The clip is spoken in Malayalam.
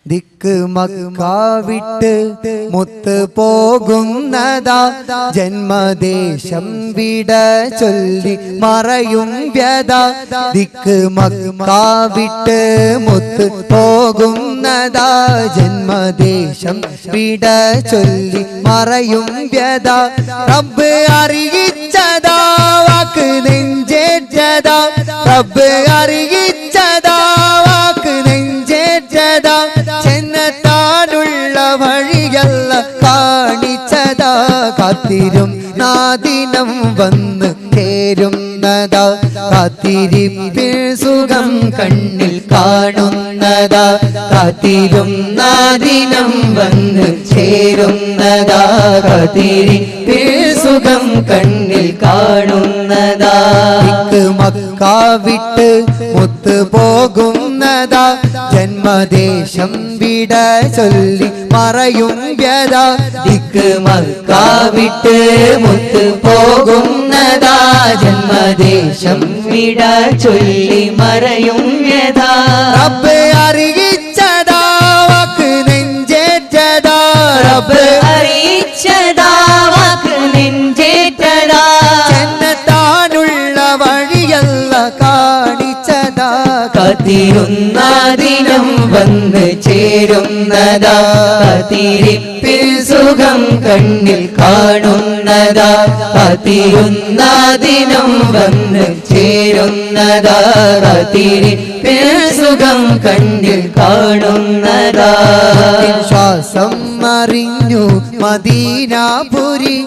ദിക്ക് മക്ക വിട്ട് മുത്ത് പോകുന്നതാ ജന്മദേശം വിട ചൊല്ലി മറയും വ്യത. ദിക്ക് മക്ക വിട്ട് മുത്ത് പോകുന്നതാ ജന്മദേശം വിട ചൊല്ലി മറയും വ്യത. റബ്ബ് അറിയിച്ചതാ വാക്ക് നെഞ്ചേറ്റതാ, റബ്ബ് അറിയിച്ചതാ വാക്ക് നെഞ്ചേറ്റതാ. ചെന്നെത്താനുള്ള വഴിയല്ല കാണിച്ചതാ, കാത്തിരും നാദിനം വന്ന് ചേരുന്നതാ. കാത്തിരിപ്പിൽ സുഖം കണ്ണിൽ കാണുന്നതാ, കാത്തിരും നാദിനം വന്ന് ചേരുന്നതാ. കാത്തിരിപ്പിൽ സുഖം കണ്ണിൽ കാണുന്നതാ. ദിക്ക് മക്ക വിട്ട് മുത്ത് പോകുന്നതാ ജന്മദേശം വിട ചൊല്ലി മറയും വ്യത. ദിക്ക് മക്ക വിട്ട് മുത്ത് പോകുന്നതാ ജന്മദേശം വിട ചൊല്ലി മറയും വ്യത. റബ്ബ് അറിയിച്ചതാ വാക്ക് നെഞ്ചേറ്റതാ, റബ്ബ് അറിയിച്ചതാ വാക്ക് നെഞ്ചേറ്റതാ. ചെന്നെത്താനുള്ള വഴിയല്ല കാണിച്ചതാ, കാത്തിരുന്ന ദിനം വന്ന് ചേരുന്നതാ. കാത്തിരിപ്പിൽ സുഖം കണ്ണിൽ കാണുന്നതാ, കാത്തിരുന്ന ദിനം വന്ന് ചേരുന്നതാ. കാത്തിരിപ്പിൽ സുഖം കണ്ണിൽ കാണുന്നതാ. ശ്വാസം അറിഞ്ഞു മദീനാപുരി